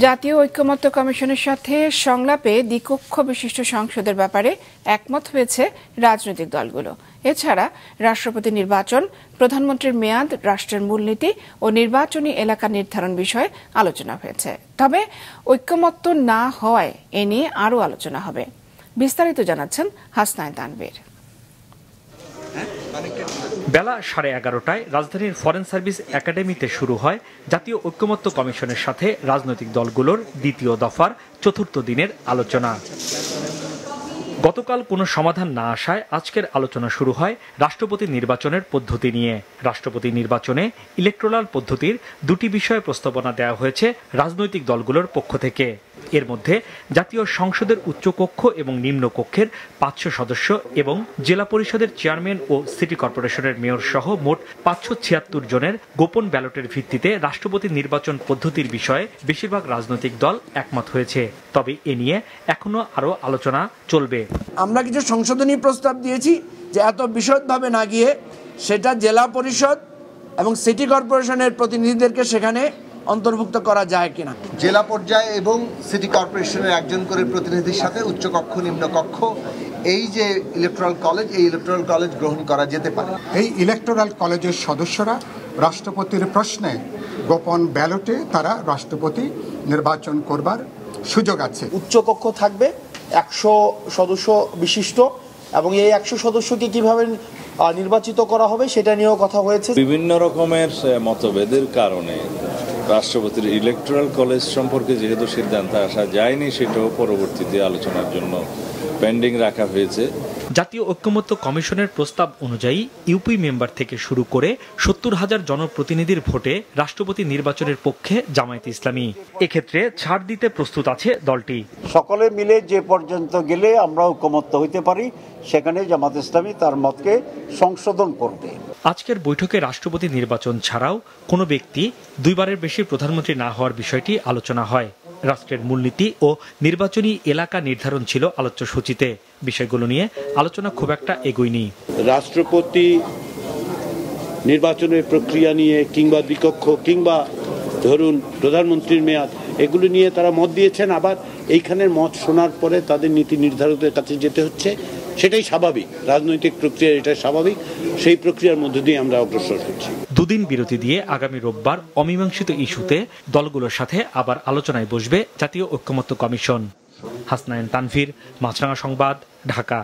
জাতীয় ঐকমত্য কমিশনের সাথে সংলাপে দ্বিকক্ষ বিশিষ্ট সংসদের ব্যাপারে একমত হয়েছে রাজনৈতিক দলগুলো। এছাড়া রাষ্ট্রপতি নির্বাচন, প্রধানমন্ত্রীর মেয়াদ, রাষ্ট্রের মূলনীতি ও নির্বাচনী এলাকা নির্ধারণ বিষয়ে আলোচনা হয়েছে। তবে ঐকমত্য না হওয়ায় এ নিয়ে আরও আলোচনা হবে। বিস্তারিত জানাচ্ছেন হাসনাইন তানভীর। বেলা 11:30টায় রাজধানীর ফরেন সার্ভিস একাডেমিতে শুরু হয় জাতীয় ঐকমত্য কমিশনের সাথে রাজনৈতিক দলগুলোর দ্বিতীয় দফার চতুর্থ দিনের আলোচনা। গতকাল কোনো সমাধান না আসায় আজকের আলোচনা শুরু হয় রাষ্ট্রপতি নির্বাচনের পদ্ধতি নিয়ে। রাষ্ট্রপতি নির্বাচনে ইলেকটোরাল পদ্ধতির দুটি বিষয়ে প্রস্তাবনা দেওয়া হয়েছে রাজনৈতিক দলগুলোর পক্ষ থেকে। এর মধ্যে জাতীয় সংসদের উচ্চকক্ষ এবং নিম্নকক্ষের 500 সদস্য এবং জেলা পরিষদের চেয়ারম্যান ও সিটি কর্পোরেশনের মেয়র সহ মোট 576 জনের গোপন ব্যালটের ভিত্তিতে রাষ্ট্রপতি নির্বাচন পদ্ধতির বিষয়ে বেশিরভাগ রাজনৈতিক দল একমত হয়েছে। তবে এ নিয়ে এখনো আরও আলোচনা চলবে। আমরা কিছু সংশোধনী প্রস্তাব দিয়েছি যে এত বিশদভাবে না গিয়ে সেটা জেলা পরিষদ এবং সিটি কর্পোরেশনের প্রতিনিধিদেরকে সেখানে অন্তর্ভুক্ত করা যায় কিনা। জেলা পর্যায়ে এবং সিটি কর্পোরেশনের একজন করে প্রতিনিধির সাথে উচ্চকক্ষ নিম্নকক্ষ এই যে ইলেকটোরাল কলেজ, এই ইলেকটোরাল কলেজ গ্রহণ করা যেতে পারে। এই ইলেকটোরাল কলেজের সদস্যরা রাষ্ট্রপতির প্রশ্নে গোপন ব্যালটে তারা রাষ্ট্রপতি নির্বাচন করবার সুযোগ আছে। উচ্চকক্ষ থাকবে 100 সদস্য বিশিষ্ট এবং এই 100 সদস্যকে কিভাবে নির্বাচিত করা হবে সেটা নিয়েও কথা হয়েছে। বিভিন্ন রকমের মতভেদের কারণে রাষ্ট্রপতির ইলেকটোরাল কলেজ সম্পর্কে যেহেতু সিদ্ধান্ত আসা যায়নি, সেটাও পরবর্তীতে আলোচনার জন্য পেন্ডিং রাখা হয়েছে। জাতীয় ঐকমত্য কমিশনের প্রস্তাব অনুযায়ী ইউপি মেম্বার থেকে শুরু করে 70,000 জনপ্রতিনিধির ভোটে রাষ্ট্রপতি নির্বাচনের পক্ষে জামায়াতে ইসলামী। এক্ষেত্রে ছাড় দিতে প্রস্তুত আছে দলটি। সকলে মিলে যে পর্যন্ত গেলে আমরা ঐকমত্য হইতে পারি সেখানে জামায়াতে ইসলামী তার মতকে সংশোধন করবে। আজকের বৈঠকে রাষ্ট্রপতি নির্বাচন ছাড়াও কোনো ব্যক্তি দুইবারের বেশি প্রধানমন্ত্রী না হওয়ার বিষয়টি আলোচনা হয়। রাষ্ট্রের মূলনীতি ও নির্বাচনী এলাকা নির্ধারণ ছিল আলোচ্য সূচিতে। বিষয়গুলো নিয়ে আলোচনা খুব একটা এগোয়নি। রাষ্ট্রপতি নির্বাচনের প্রক্রিয়া নিয়ে কিংবা দ্বিকক্ষ কিংবা ধরুন প্রধানমন্ত্রীর মেয়াদ, এগুলো নিয়ে তারা মত দিয়েছেন। আবার এইখানের মত শোনার পরে তাদের নীতি নির্ধারকদের কাছে যেতে হচ্ছে, সেটাই স্বাভাবিক। রাজনৈতিক প্রক্রিয়া এটা স্বাভাবিক, সেই প্রক্রিয়ার মধ্যে দিয়ে আমরা অগ্রসর হচ্ছি। দুদিন বিরতি দিয়ে আগামী রোববার অমীমাংসিত ইস্যুতে দলগুলোর সাথে আবার আলোচনায় বসবে জাতীয় ঐকমত্য কমিশন। হাসনাইন তানভীর, মাছরাঙা সংবাদ, ঢাকা।